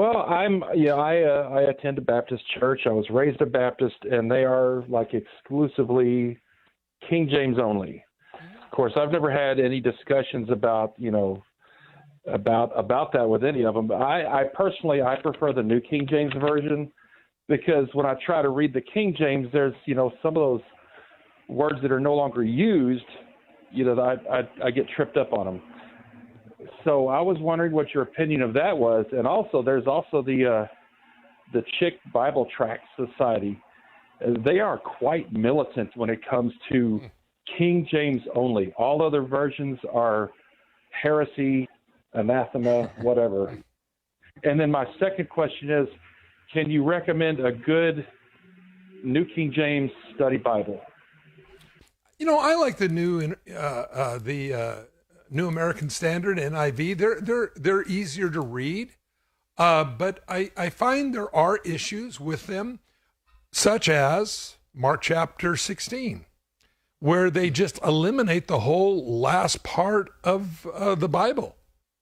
Well, I attend a Baptist church. I was raised a Baptist, and they are like exclusively King James only. Of course, I've never had any discussions about about that with any of them. But I personally prefer the New King James Version, because when I try to read the King James, there's some of those words that are no longer used. I get tripped up on them. So I was wondering what your opinion of that was, and also there's also the Chick Bible Tract Society. They are quite militant when it comes to King James only. All other versions are heresy, anathema, whatever. And then my second question is, can you recommend a good New King James study Bible? I like the New American Standard, NIV. They're easier to read, but I find there are issues with them, such as Mark chapter 16, where they just eliminate the whole last part of the Bible,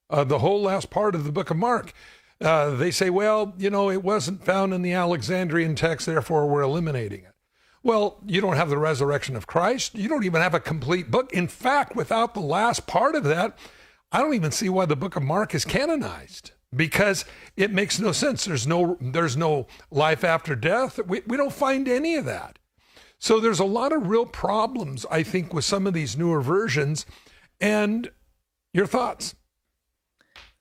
the whole last part of the book of Mark. They say, well, it wasn't found in the Alexandrian text, therefore we're eliminating it. Well, you don't have the resurrection of Christ. You don't even have a complete book. In fact, without the last part of that, I don't even see why the book of Mark is canonized, because it makes no sense. There's no life after death. We don't find any of that. So there's a lot of real problems, I think, with some of these newer versions. And your thoughts?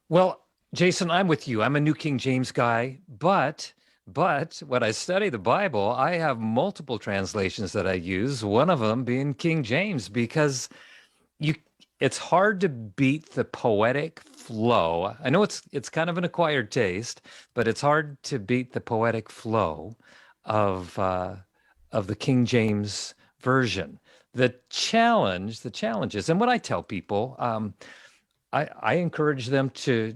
Well, Jason, I'm with you. I'm a New King James guy, but when I study the Bible, I have multiple translations that I use, one of them being King James, because it's hard to beat the poetic flow. I know it's kind of an acquired taste, but it's hard to beat the poetic flow of the King James version. The challenge is, and what I tell people, I encourage them to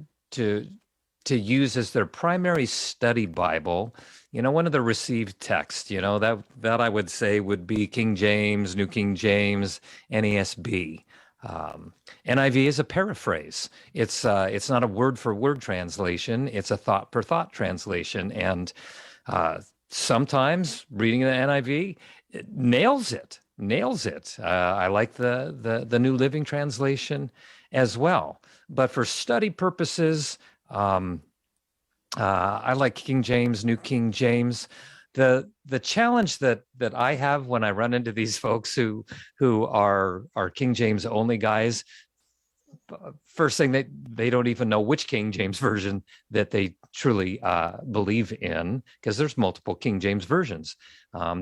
use as their primary study Bible, one of the received texts, that I would say would be King James, New King James, NASB. NIV is a paraphrase. It's not a word for word translation. It's a thought per thought translation. And sometimes reading the NIV, it nails it. I like the New Living Translation as well. But for study purposes, I like King James, New King James. The challenge that I have when I run into these folks who are King James only guys, first thing, they don't even know which King James version that they truly believe in, because there's multiple King James versions.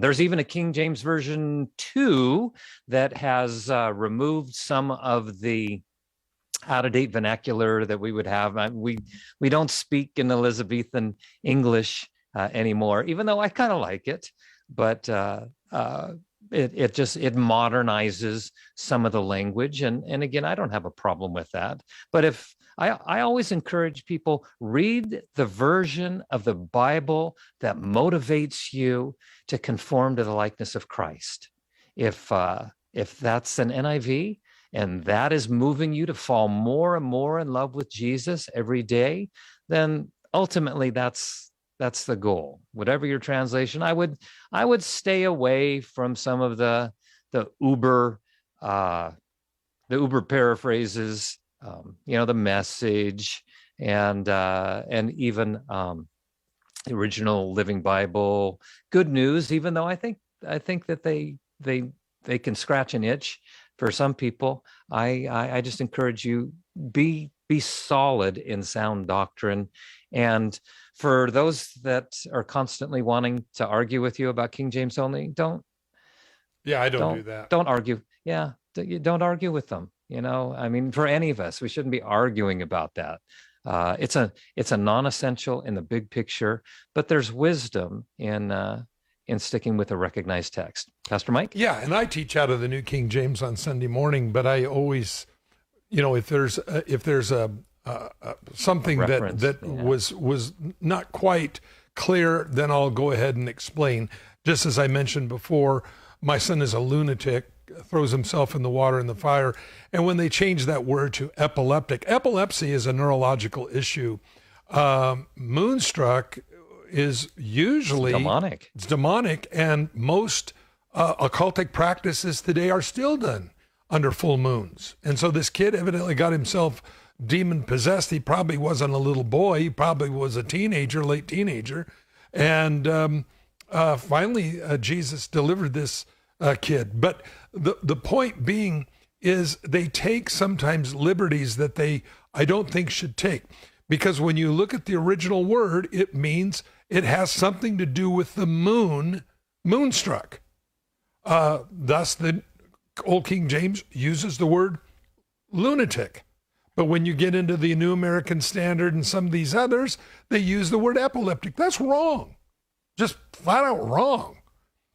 There's even a King James version 2 that has removed some of the out-of-date vernacular that we would have. We don't speak in Elizabethan English anymore, even though I kind of like it, but it modernizes some of the language, and again, I don't have a problem with that. But if I always encourage people, read the version of the Bible that motivates you to conform to the likeness of Christ. If that's an NIV, and that is moving you to fall more and more in love with Jesus every day, then ultimately that's the goal. Whatever your translation, I would stay away from some of the uber paraphrases, the Message, and even the original Living Bible, Good News. Even though I think that they can scratch an itch for some people, I just encourage you, be solid in sound doctrine. And for those that are constantly wanting to argue with you about King James only, don't do that. Don't argue. Yeah, don't argue with them. For any of us, we shouldn't be arguing about that. It's a non-essential in the big picture, but there's wisdom in sticking with a recognized text. Pastor Mike? Yeah, and I teach out of the New King James on Sunday morning, but I always, if there's something that was not quite clear, then I'll go ahead and explain. Just as I mentioned before, my son is a lunatic, throws himself in the water and the fire, and when they change that word to epileptic, epilepsy is a neurological issue Moonstruck is usually demonic. It's demonic, and most occultic practices today are still done under full moons. And so this kid evidently got himself demon possessed. He probably wasn't a little boy. He probably was a teenager, late teenager. And finally, Jesus delivered this kid. But the point being is they take sometimes liberties that I don't think should take. Because when you look at the original word, it means it has something to do with the moon, moonstruck. Thus, the Old King James uses the word lunatic. But when you get into the New American Standard and some of these others, they use the word epileptic. That's wrong. Just flat out wrong.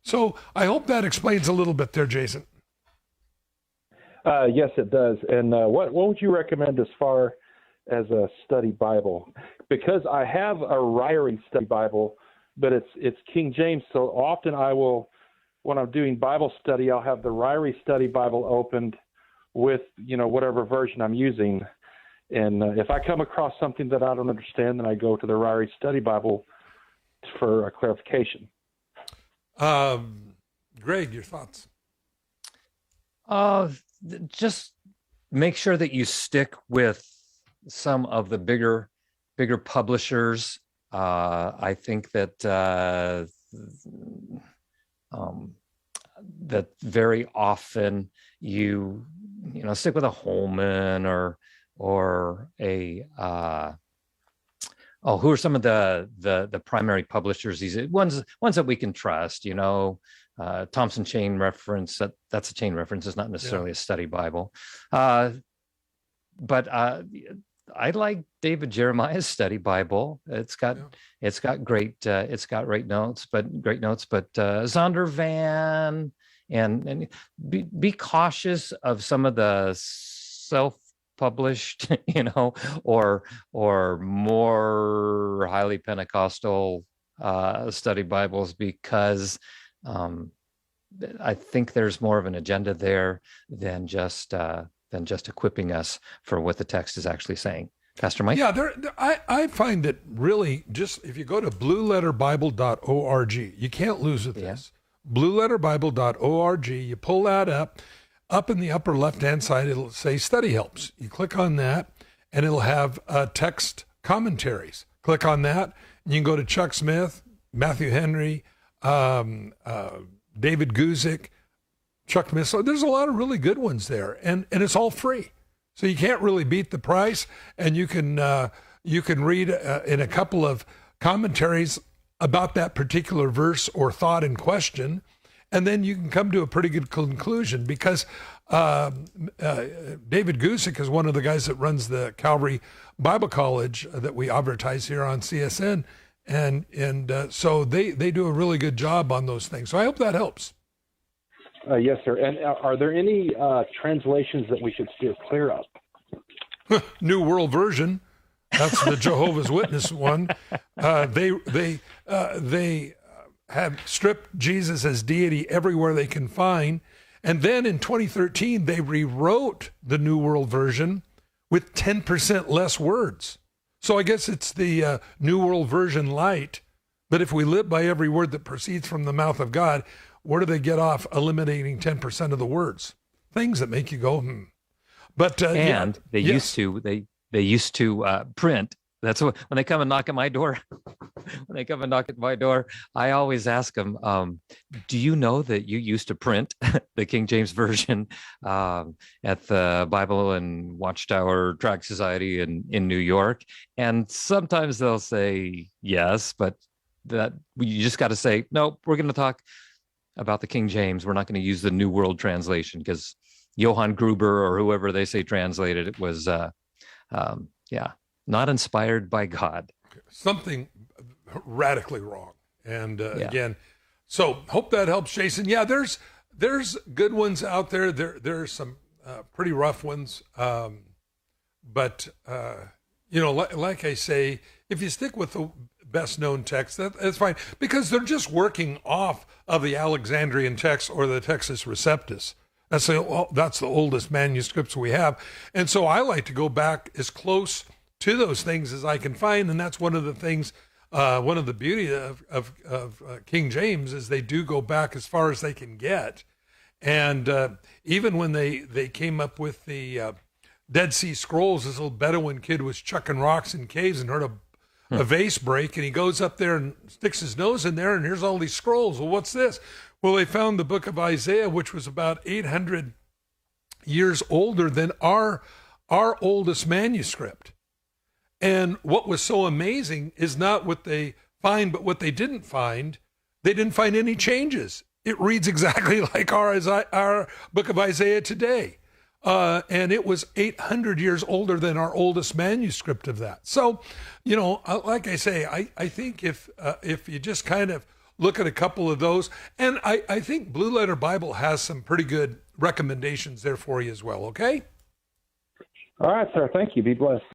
So I hope that explains a little bit there, Jason. Yes, it does. And what would you recommend as far as a study Bible? Because I have a Ryrie study Bible, but it's King James. So often I will, when I'm doing Bible study, I'll have the Ryrie study Bible opened with, whatever version I'm using. And if I come across something that I don't understand, then I go to the Ryrie study Bible for a clarification. Greg, your thoughts? Just make sure that you stick with some of the bigger publishers. I think that that very often you stick with a Holman or a who are some of the primary publishers? These ones that we can trust. Thompson Chain Reference. That's a chain reference. It's not necessarily a study Bible, but I like David Jeremiah's study Bible. It's got great notes, but Zondervan and be cautious of some of the self-published, or more highly Pentecostal study Bibles, because I think there's more of an agenda there than just equipping us for what the text is actually saying. Pastor Mike? Yeah, I find that really just if you go to blueletterbible.org, you can't lose with this. Blueletterbible.org, you pull that up in the upper left-hand side, it'll say study helps. You click on that, and it'll have text commentaries. Click on that, and you can go to Chuck Smith, Matthew Henry, David Guzik, Chuck Missler. There's a lot of really good ones there, and it's all free. So you can't really beat the price, and you can read in a couple of commentaries about that particular verse or thought in question, and then you can come to a pretty good conclusion, because David Guzik is one of the guys that runs the Calvary Bible College that we advertise here on CSN, and so they do a really good job on those things. So I hope that helps. Yes, sir. And are there any translations that we should steer clear of? New World Version. That's the Jehovah's Witness one. They have stripped Jesus as deity everywhere they can find. And then in 2013, they rewrote the New World Version with 10% less words. So I guess it's the New World Version light. But if we live by every word that proceeds from the mouth of God, where do they get off eliminating 10% of the words? Things that make you go, But they used to print. That's what, when they come and knock at my door. I always ask them, "Do you know that you used to print the King James Version at the Bible and Watchtower Tract Society in New York?" And sometimes they'll say yes, but that you just got to say, "No, we're going to talk about the King James. We're not going to use the New World Translation, because Johann Gruber or whoever they say translated it was, not inspired by God." Something radically wrong. And again, so hope that helps, Jason. Yeah, there's good ones out there. There's some pretty rough ones. But like I say, if you stick with the best known text, that's fine, because they're just working off of the Alexandrian text or the Textus Receptus. That's the oldest manuscripts we have. And so I like to go back as close to those things as I can find. And that's one of the things, one of the beauty of King James is they do go back as far as they can get. And even when they came up with the Dead Sea Scrolls, this little Bedouin kid was chucking rocks in caves and heard a vase break, and he goes up there and sticks his nose in there, and here's all these scrolls. Well, what's this? Well, they found the book of Isaiah, which was about 800 years older than our oldest manuscript. And what was so amazing is not what they find, but what they didn't find. They didn't find any changes. It reads exactly like our book of Isaiah today. And it was 800 years older than our oldest manuscript of that. So, you know, like I say, I think if you just kind of look at a couple of those, and I think Blue Letter Bible has some pretty good recommendations there for you as well, okay? All right, sir. Thank you. Be blessed.